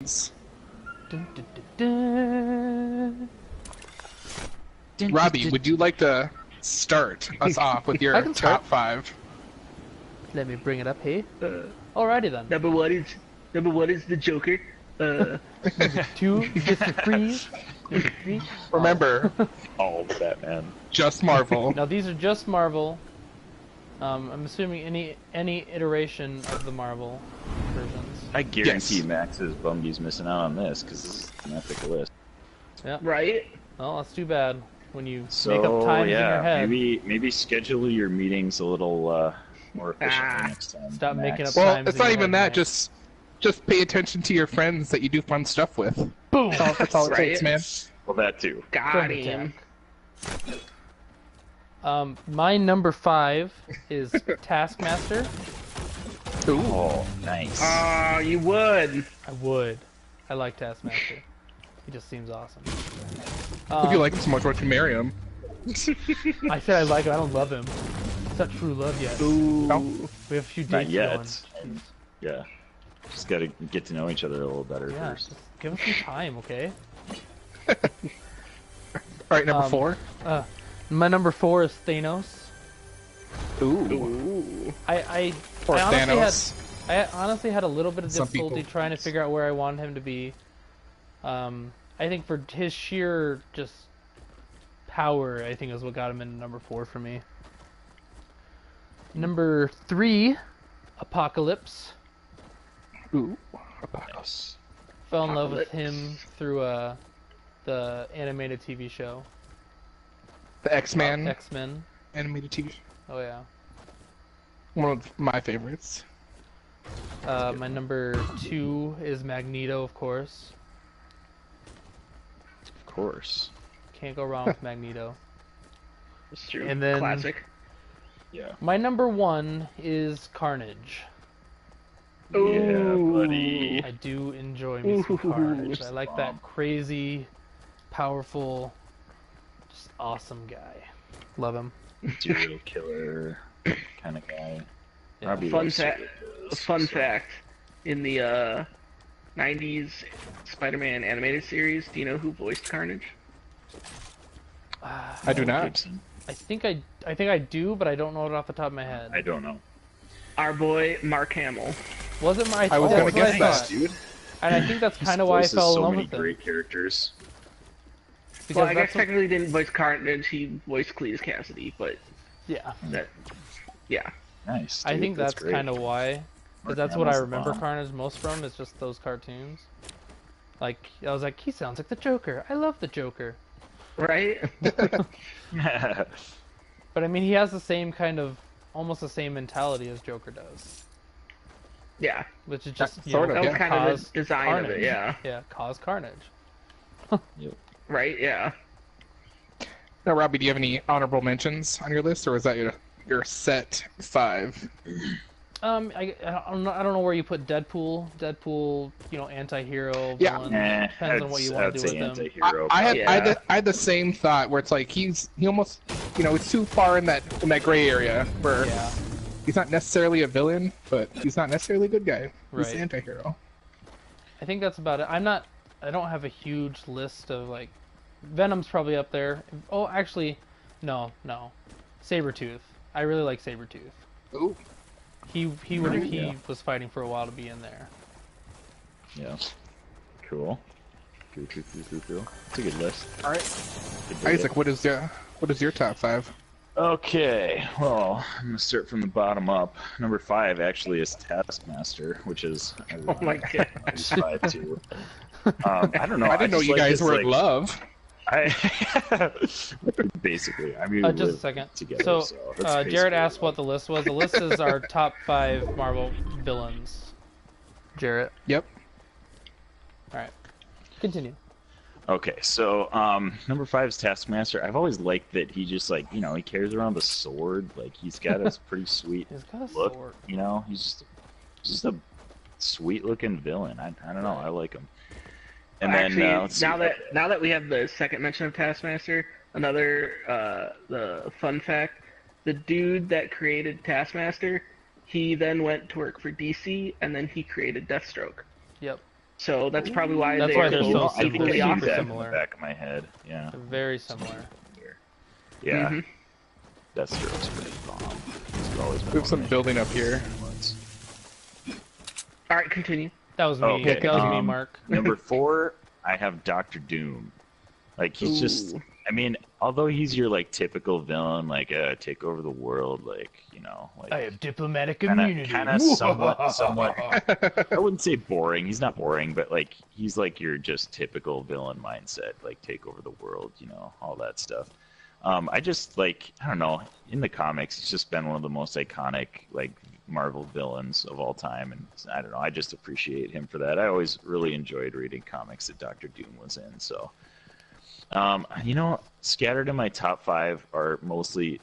Dun, dun, dun, dun. Robbie, would you like to start us off with I your can start. top 5? Let me bring it up, hey. Alrighty then. Number one is the Joker. Number 2, Mr. Freeze. Mr. Freeze. Remember, All of Batman. just Marvel. Now these are just Marvel. I'm assuming any iteration of the Marvel versions. I guarantee Yes. Max's Bumby's missing out on this because this is an epic list. Yeah. Right? Well, that's too bad when you So make up times in your yeah, head. maybe schedule your meetings a little more efficiently next time. Stop Max. making up Well, times it's in not your even head, that. man. Just pay attention to your friends that you do fun stuff with. Boom. That's all it Right. takes, man. Well, that too. Got Friend him. attack. My number 5 is Taskmaster. Ooh. Oh, nice. Oh, you would. I would. I like Taskmaster. He just seems awesome. If you like him so much, why don't you marry him? I said I like him. I don't love him. It's not true love yet. Ooh. No. We have a few Not dates yet. going. And, yeah, just gotta get to know each other a little better Yeah, first. just give us some time, okay? All right, number Um, 4. My number 4 is Thanos. Ooh. Ooh. I Or honestly Thanos. I honestly had a little bit of Some difficulty people- trying to figure out where I wanted him to be. I think for his sheer just power, I think is what got him into number 4 for me. Number 3, Apocalypse. Ooh. Nice. Fell in love with Apocalypse. him through the animated TV show, The X-Men X-Men. animated TV show. Oh yeah. One of my favorites. My number 2 is Magneto, of course. Of course. Can't go wrong with Magneto. It's true. And then- Classic. Yeah. My number 1 is Carnage. Yeah, buddy. I do enjoy me some Ooh. Carnage. I like that crazy, powerful, just awesome guy. Love him. Serial killer kind of guy. Yeah. Robbie Fun loves fact. serial killers, Fun so- fact. In the 90s Spider-Man animated series, do you know who voiced Carnage? I do Mel not. Gibson. I think I do, but I don't know it off the top of my head. I don't know. Our boy Mark Hamill. Was it my? I was oh, gonna that's what guess I that. thought. dude. And I think that's He's kind of why I voiced fell in so love many with him. great characters. Because Well, I guess that's what- technically he didn't voice Carnage, he voiced Cletus Cassidy, but yeah. that, yeah. Nice. I dude, think that's great. kind of why. Mark Because that's what I Hamill's the remember bomb. Carnage most from, is just those cartoons. Like, I was like, he sounds like the Joker. I love the Joker. Right? But I mean, he has the same kind of, almost the same mentality as Joker does. Yeah. Which is just, you sort know, of, That was yeah. kind of cause the design carnage. of it, yeah. Yeah, cause carnage. Right, yeah. Now, Robbie, do you have any honorable mentions on your list, or is that your set 5? I don't know where you put Deadpool. Deadpool, you know, anti-hero, Yeah. villain. Depends I'd, on what you I'd want to do say with him. anti-hero. I had Yeah. I had the same thought where it's like he almost it's too far in that gray area where Yeah, he's not necessarily a villain, but he's not necessarily a good guy. He's Right. the anti-hero. I think that's about it. I don't have a huge list of, like, Venom's probably up there. Oh, actually, no. Sabretooth. I really like Sabretooth. Ooh. He Yeah. was fighting for a while to be in there. Yeah. Cool. Cool. It's a good list. All right, Good to Isaac, what is your top 5? Okay, well, I'm gonna start from the bottom up. Number 5 actually is Taskmaster, which is Oh my god. is 5 too. I don't know. I didn't know just you like guys this, were like, in love. basically. I mean, we Just a live second. together. So, So, that's Jared basically asked what the list was. The list is our top 5 Marvel villains. Jarrett. Yep. All right. Continue. Okay, so number 5 is Taskmaster. I've always liked that he just he carries around a sword. Like he's got a pretty sweet He's got a look. sword. You know, he's just a sweet looking villain. I don't know. I like him. And Actually, then let's see. now that we have the second mention of Taskmaster, another the fun fact: the dude that created Taskmaster, he then went to work for DC, and then he created Deathstroke. Yep. So that's probably why That's they're why they're so both I think I similar. equally knew Super that awesome. in the similar. back of my head. Yeah. They're very similar. Yeah. Mhm. Deathstroke's pretty bomb. He's always been We have one some of my building up favorite here. ones. All right, continue. That was me. Okay, That was me, Mark. Number 4, I have Doctor Doom. Like he's just, Ooh. I mean, although he's your like typical villain, like take over the world, like like I have diplomatic kind immunity. of somewhat. I wouldn't say boring. He's not boring, but like he's like your just typical villain mindset, like take over the world, all that stuff. I just like I don't know. In the comics, he's just been one of the most iconic like Marvel villains of all time, and I don't know. I just appreciate him for that. I always really enjoyed reading comics that Doctor Doom was in. So, scattered in my top 5 are mostly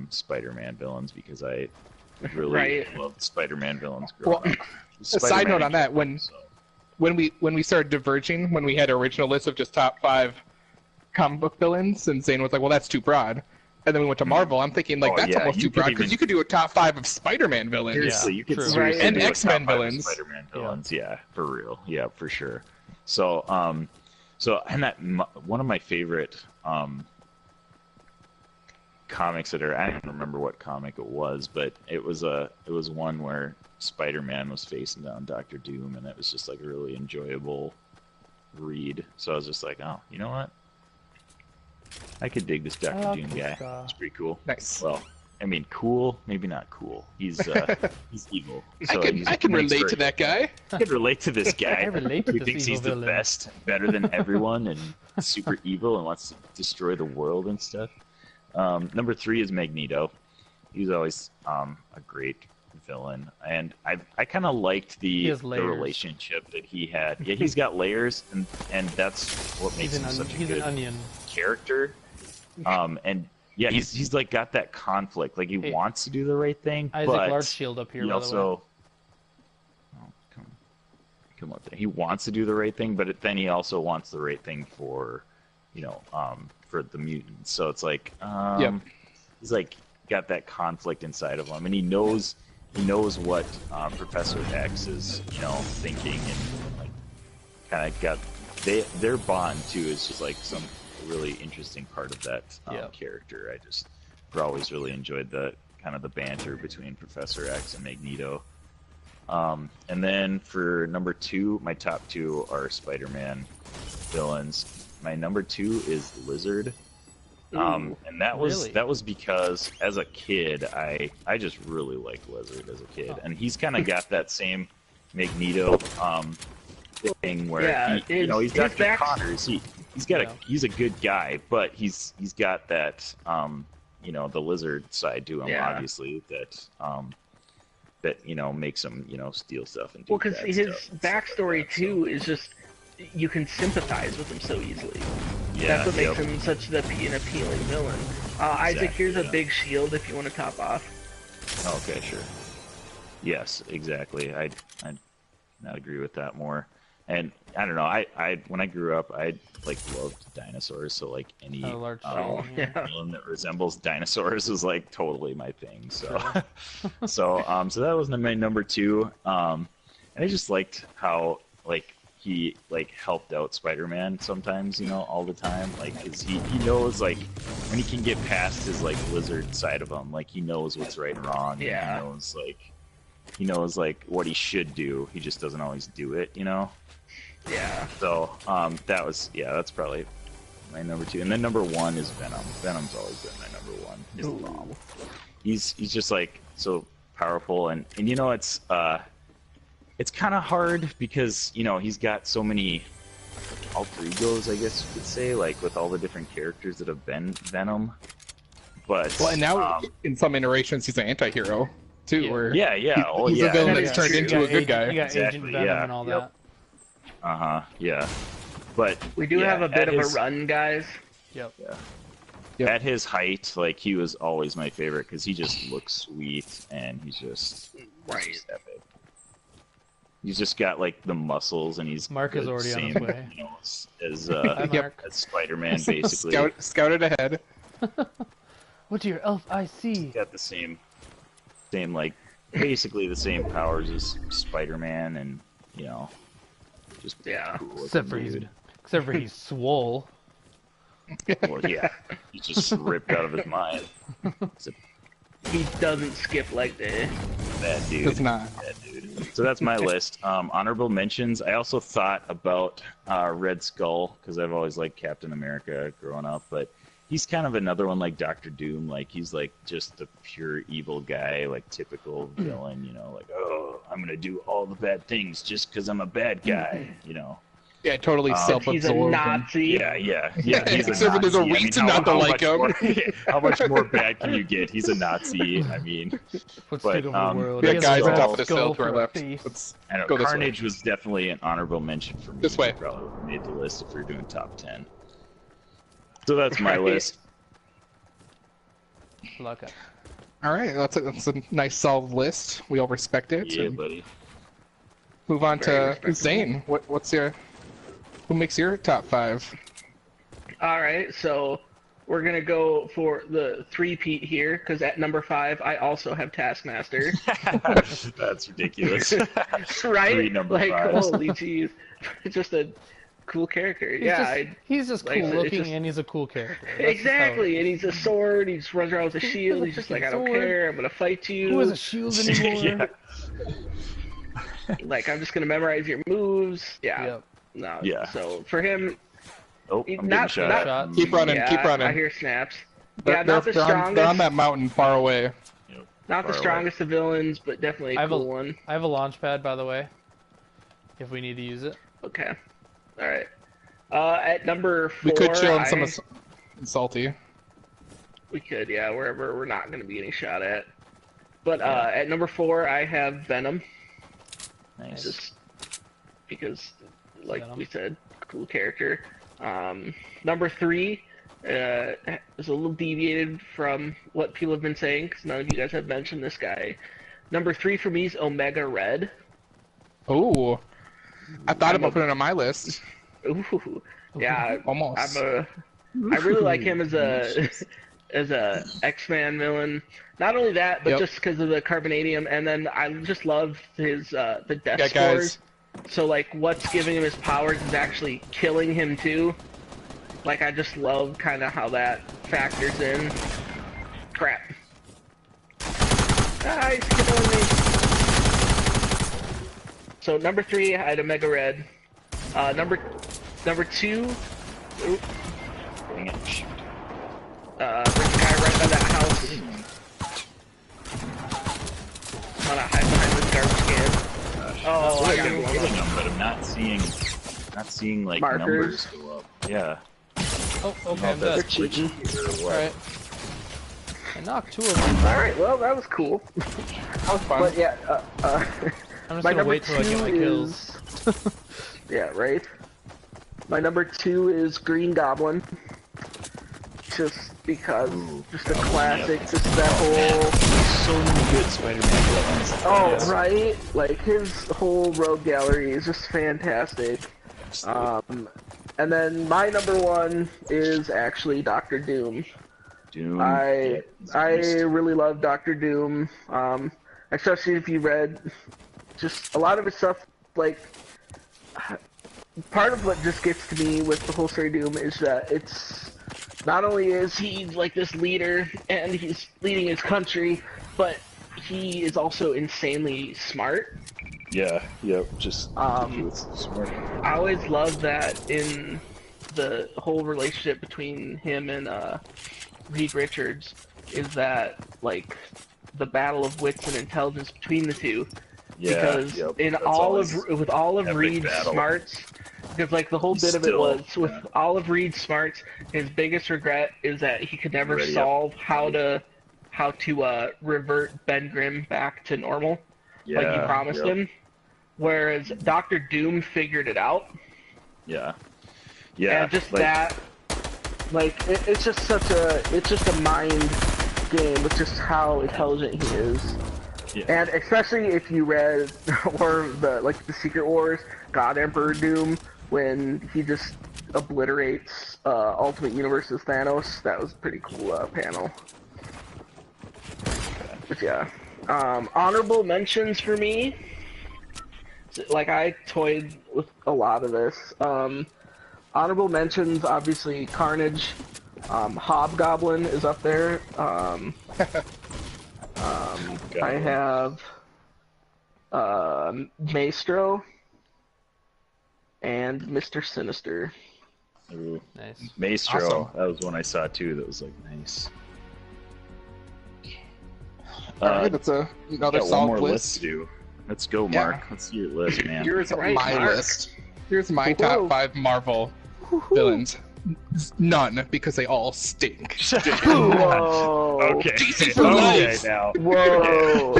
Spider-Man villains because I really Right. loved Spider-Man villains growing Well, up. a side Spider-Man note on that, when so- when we started diverging, when we had our original list of just top 5 comic book villains, and Zane was like, "Well, that's too broad." And then we went to Marvel. I'm thinking like Oh, that's yeah, almost you too could broad even- because you could do a top 5 of Spider-Man villains. Seriously, you could true. seriously Right. And do a X-Men top 5 of villains. Spider-Man villains, yeah, for real, yeah, for sure. So, and one of my favorite comics that I don't remember what comic it was, but it was one where Spider-Man was facing down Doctor Doom, and it was just like a really enjoyable read. So I was just like, oh, you know what? I could dig this Doctor love Doom this guy. guy. It's pretty cool. Nice. Well, I mean, cool, maybe not cool. He's he's evil. I So can he's I can makes relate for- to that guy. I can relate to this guy I relate to who this thinks evil he's the villain. best, better than everyone, and super evil and wants to destroy the world and stuff. Number 3 is Magneto. He's always a great villain, and I kind of liked He the has layers. relationship that he had. Yeah, he's got layers, and that's what makes him such a He's an good onion. character. And yeah, he's like got that conflict. Like he Hey, wants to do the right thing, Isaac but Largeshield up here, he by the way. also come up there. He wants to do the right thing, but then he also wants the right thing for for the mutants. So it's like Yep. he's like got that conflict inside of him, and he knows what Professor X is thinking, and like kind of got their bond too is just like some really interesting part of that Yep. character. I just always really enjoyed the kind of the banter between Professor X and Magneto. And then for number 2, my top 2 are Spider-Man villains. My number 2 is Lizard. And that was Really? because as a kid, I just really liked Lizard as a kid, and he's kind of got that same Magneto thing where Yeah, he's his Dr. back- Connors. He's got Yeah. he's a good guy, but he's got that the Lizard side to him, Yeah. obviously that makes him steal stuff and do Well, because bad his stuff and stuff backstory like that, too is just you can sympathize with him so easily. Yeah, That's what yep. makes him such an appealing villain. Isaac, Exactly, here's a yeah. big shield if you want to top off. Okay, sure. Yes, exactly. I'd not agree with that more. And I don't know. I when I grew up, I like loved dinosaurs. So like any Large Oh, yeah. yeah. villain that resembles dinosaurs is like totally my thing. So so that was my number 2. And I just liked how like he like helped out Spider-Man sometimes, all the time. Like 'cause he knows like when he can get past his like lizard side of him, like he knows what's right and wrong. And Yeah. he knows like what he should do. He just doesn't always do it, Yeah. So that's probably my number 2. And then number 1 is Venom. Venom's always been my number 1. He's the bomb. He's just like so powerful, and it's kind of hard because he's got so many alter egos, I guess you could say, like with all the different characters that have been Venom. But Well, and now in some iterations he's an anti-hero too. Yeah. Where yeah. Oh, he's yeah. a villain That that's is turned true. into a good guy. You got Agent Exactly, Venom yeah. and all Yep. that. Yeah. But We do yeah, have a bit at of his- a run, guys. Yep. Yep. At his height, like he was always my favorite because he just looks sweet and he's just epic. He's just got like the muscles, and he's Mark is the already on his same, way. as Hi, Yep. Mark. as Spider-Man basically. Scouted ahead. What do your elf eyes see? Got the same like basically the same powers as Spider-Man, and Just Yeah. cool looking Except for dude. he's swole. Well, yeah, he's just ripped out of his mind. He's a He doesn't skip leg day. bad dude. Does not. Bad dude. So that's my list. Honorable mentions. I also thought about Red Skull because I've always liked Captain America growing up, but he's kind of another one like Doctor Doom. Like he's like just the pure evil guy, like typical villain. You know, like oh, I'm gonna do all the bad things just because I'm a bad guy. You know. Yeah, totally He's a self-absorbed. Nazi. Yeah. He's a Except for there's a Nazi. I mean, reason not to like him. How much more bad can you get? He's a Nazi. I mean, Let's But, take over the world. Yeah, He has guys, a on red top of this skull hill to our for a left. face. Let's I know go this way. Carnage was definitely an honorable mention for me. This way. He probably would have made the list if we were doing top 10. So that's my Right. list. Luck. All right, that's a nice solid list. We all respect it. Yeah, and buddy. move on Very to respectable. Zane. What's your? Who makes your top 5? All right, so we're gonna go for the three-peat here because at number 5 I also have Taskmaster. That's ridiculous. Right? Three number like, fives. holy jeez, just a cool character. He's just like, cool it's looking just- and he's a cool character. That's just how- Exactly, and he's a sword. He just runs around with a shield. He's just like, I don't Sword. care. I'm gonna fight you. Who has a shield anymore? Yeah. Like, I'm just gonna memorize your moves. Yeah. Yep. No. Yeah. So for him, Oh, I'm Not- getting not- shot. Shot. Keep running, yeah, keep running. I hear snaps. They're, Yeah, not the they're on strongest. that mountain far away. Yep. Not the Far strongest of villains, but definitely I a have a- cool one. I have a launch pad, by the way. If we need to use it. Okay. All right. At number 4, We could chill in some I- salty. We could, yeah, wherever we're not going to be getting shot at. But at number 4, I have Venom, Nice. just because, like Venom. we said, cool character. Number 3 is a little deviated from what people have been saying, because none of you guys have mentioned this guy. Number 3 for me is Omega Red. Oh, I thought I'm about a- putting it on my list. Ooh, yeah, Almost. I really like him as a as a X-Man villain. Not only that, but Yep. just because of the carbonadium, and then I just love his the death Yeah, scores. guys. So like, what's giving him his powers is actually killing him too. Like, I just love kind of how that factors in. Crap. Ah, he's killing me. So number 3, I had Omega Red. Number 2. Oop, Dang it. Shoot. there's a guy right by that house. I'm gonna hide behind this garbage can. Oh, I got I'm one. hitting them, but I'm not seeing like Markers. numbers go up. Yeah. Oh, I don't okay, I'm know if dead. that's glitchy or what. Alright. I knocked 2 of them. Alright, well, that was cool. That was fun. But yeah, I'm just my gonna number wait till I get 2 my kills. is... yeah, right? My number 2 is Green Goblin. Just because, just a classic, just that whole... So many good Spider-Man villains. Oh, Yes. right? Like, his whole rogue gallery is just fantastic. And then my number 1 is actually Doctor Doom. Doom. I yeah, he's a beast. really love Doctor Doom, especially if you read just a lot of his stuff. Like, part of what just gets to me with the whole story of Doom is that it's not only is he like this leader and he's leading his country, but he is also insanely smart. Yeah. Yep. Just he was smart. I always loved that in the whole relationship between him and Reed Richards is that like the battle of wits and intelligence between the two. Yeah. Because yep. in That's all always of with all of epic Reed's battle. smarts, because like the whole He's bit of it still- was with yeah. all of Reed's smarts, his biggest regret is that he could never Ready up. solve how to revert Ben Grimm back to normal, yeah. like he promised yep. him. Whereas Doctor Doom figured it out. Yeah. Yeah. And just like, that, like, it's just a mind game with just how intelligent he is. Yeah. And especially if you read, or the Secret Wars, God Emperor Doom, when he just obliterates Ultimate Universe's Thanos, that was a pretty cool panel. But yeah. Honorable mentions for me. like I toyed with a lot of this. Honorable mentions, obviously Carnage, Hobgoblin is up there. I have Maestro and Mr. Sinister. Ooh. Nice. Maestro, Awesome. that was one I saw too. That was like nice. Alright, that's another got one solid more list list. to do. Let's go, Yeah. Mark. Let's see your list, man. Here's Right, my Mark. list. Here's my Whoa. top 5 Marvel villains. None, because they all stink. Whoa! Okay. DC for Okay, life. now. Whoa!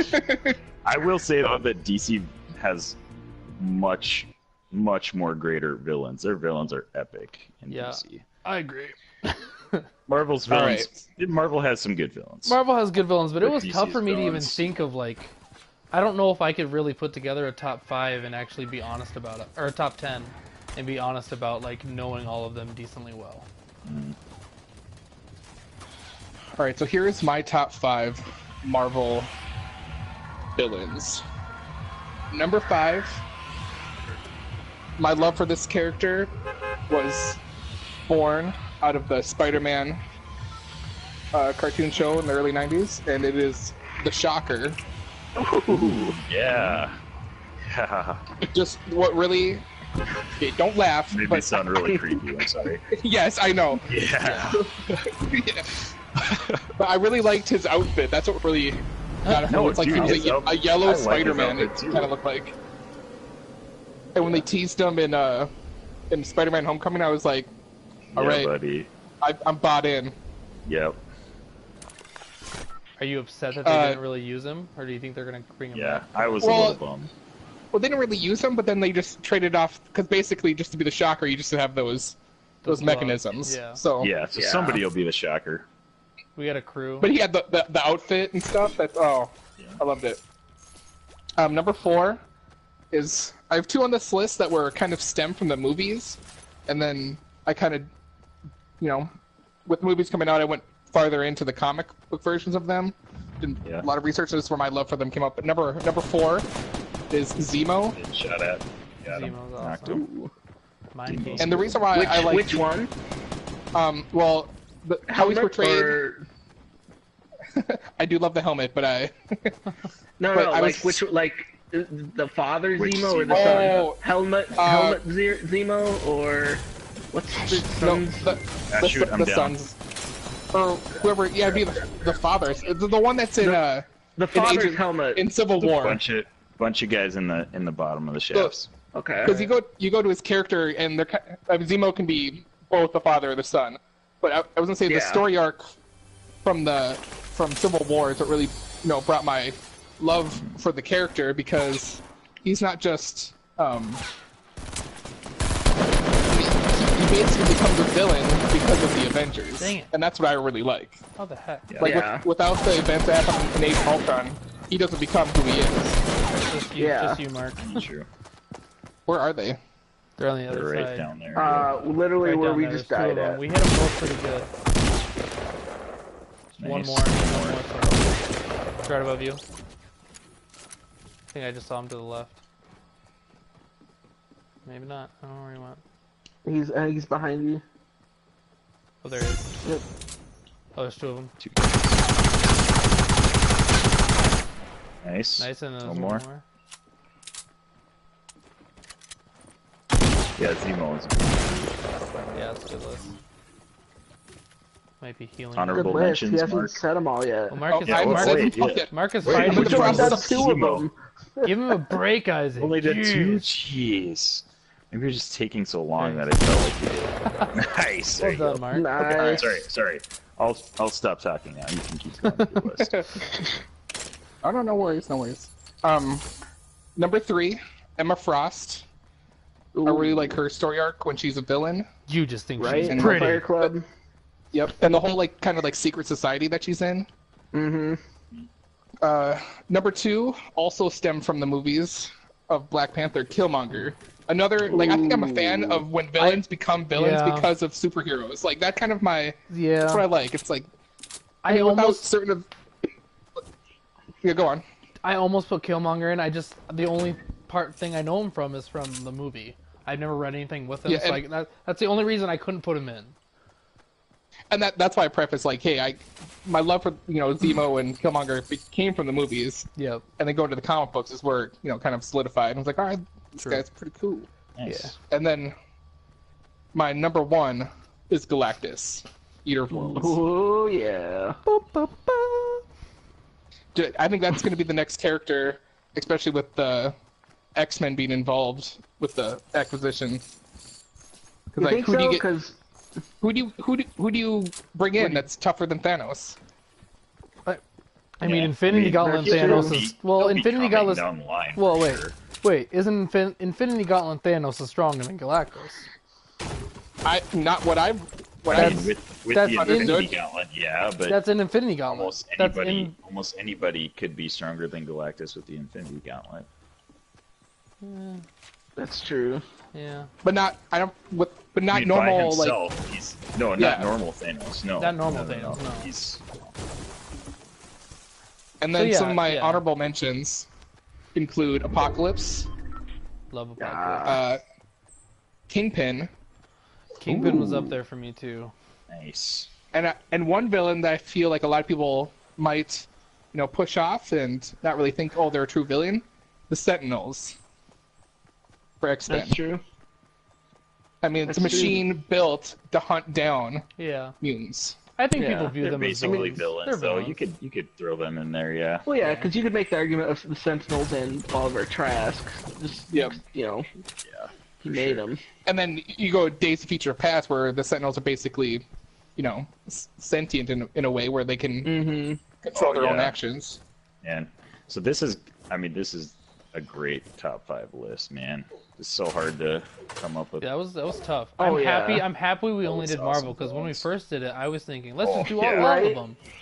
I will say though that DC has much more greater villains. Their villains are epic in Yeah. DC. I agree. Marvel's All villains. Marvel has some good villains. Marvel has good villains, but it But was tough DC's for me to even villains- think of like. I don't know if I could really put together a top 5 and actually be honest about it, or a top 10, and be honest about like knowing all of them decently well. Alright, so here's my top 5 Marvel villains. Number 5, my love for this character was born out of the Spider-Man cartoon show in the early 90s, and it is the Shocker. Yeah. Yeah. Just what really... Okay, don't laugh, Made me but sound really creepy. I'm sorry. yes, I know. Yeah. Yeah. But I really liked his outfit. That's what really got it. No, It's like dude, he was his a outfit- I yellow like his Spider-Man. It outfit, too. kind of looked like. And when they teased him in Spider-Man: Homecoming, I was like, all Yeah, right, buddy. I'm bought in. Yep. Are you upset that they Uh, didn't really use him, or do you think they're gonna bring him Yeah. back? I was a Well, little bummed. Well, they didn't really use him, but then they just traded off because basically just to be the Shocker, you just have those Those mechanisms. gloves, yeah. So Yeah. So Yeah. somebody will be the Shocker. We got a crew. But he had the outfit and stuff. That's I loved it. Number 4 is I have 2 on this list that were kind of stemmed from the movies, and then I kind of, with movies coming out, I went farther into the comic book versions of them. Did Yeah. a lot of research. This is where my love for them came up. But number 4 is Zemo, Good shot at. Got him. Zemo's Knocked awesome. him. Mind game. and the reason why I like Which one? well, how he's Helmet portrayed. or- I do love the helmet, but No, But no, I like was- which, like the father Which Zemo or the Zemo? son? Helmet Zemo or what's the no, son's? the shoot, I'm down. sons. Or whoever, yeah, it'd be the fathers. The one that's in The father's Agent- helmet. in Civil War. Bunch of guys in the bottom of the shafts. Okay. Because you go to his character, and Zemo can be both the father or the son. But I was gonna say the Yeah. story arc from Civil War is what really brought my love for the character, because he's not just he basically becomes a villain because of the Avengers, Dang it. and that's what I really like. How the heck? Yeah. Like Yeah. without the events that happen in Age of Ultron, he doesn't become who he is. Just you, Mark. True. Where are they? They're on the They're other right side. down there. Literally Right where down we there. just There's 2 of died them. at. We hit them both pretty good. One Nice. more. One more. It's right above you. I think I just saw him to the left. Maybe not. I don't know where he went. He's behind you. Oh, there he is. Yep. Oh, there's 2 of them. Nice. Nice, and then One there's more. one more. Yeah, Zemo is Yeah, that's a good list. Might be healing. Honorable Good list. He mentions, hasn't Mark. said them all yet. Well, Mark is, I haven't Mark, said wait, them yeah. yet. Mark is Wait, fighting. which Which one one's was done the 2 of Zemo? them? Give him a break, Isaac. Only did 2. Jeez. Jeez. Maybe you're just taking so long that it felt like you did. Nice. There Well you go. done, Mark. Nice. Okay, sorry. I'll stop talking now. You can keep going with your list. Oh, no worries. Number 3, Emma Frost. I really like her story arc when she's a villain. You just think Right? she's And pretty. Fire Club. Yep, and the whole kind of secret society that she's in. Mm-hmm. Number 2 also stemmed from the movies of Black Panther, Killmonger. Another I think I'm a fan of when villains become villains Yeah. because of superheroes. Like that kind of that's what Yeah. I like. It's like I without almost certain of. Yeah, go on. I almost put Killmonger in. The only part thing I know him from is from the movie. I've never read anything with him, Yeah, so and- that's the only reason I couldn't put him in. And that's why I preface like, hey, my love for Zemo and Killmonger came from the movies, Yep. and then going to the comic books is where kind of solidified. And I was like, all right, this True. guy's pretty cool. Nice. And then my number 1 is Galactus, Eater of Worlds. Oh yeah. I think that's going to be the next character, especially with the X-Men being involved with the acquisition. You think who do so? you get? Because Who do you bring in that's tougher than Thanos? I mean, Yeah, Infinity Gauntlet that's Thanos true. is well. He'll be Infinity coming Gauntlet. down the line Well, for wait, sure. wait. Isn't Infinity Gauntlet Thanos is stronger than Galactus? Not what I've. What I I mean, with that's the in- Infinity Gauntlet, yeah, but That's in Infinity Gauntlet. almost That's anybody, in. almost anybody could be stronger than Galactus with the Infinity Gauntlet. that's true. Yeah. but not I don't with but not I mean, by normal like himself, he's not Yeah. normal Thanos. No, Not normal no. Thanos, no. He's and then So, some yeah, of my yeah. honorable mentions include Apocalypse, Love Apocalypse. Ah. Kingpin, Kingpin was Ooh. up there for me too. nice. and one villain that I feel like a lot of people might push off and not really think, oh, they're a true villain, the Sentinels for X-Men. That's true. I mean, it's a That's true. machine built to hunt down Yeah. mutants. I think Yeah, people view They're them as basically villains. villains, They're though. villains. You could throw them in there, yeah. Well, yeah, because you could make the argument of the Sentinels and Oliver Trask. Just Yep. Yeah. he made them. And then you go Days of Future Past, where the Sentinels are basically, sentient in a way where they can Mm-hmm. control Oh, their own yeah. actions. And so this is a great top 5 list, man. It's so hard to come up with. Yeah, that was tough. Oh, I'm yeah. happy we only Those did awesome Marvel because when we villains. first did it, I was thinking, let's Oh, just do yeah. all of Right? them.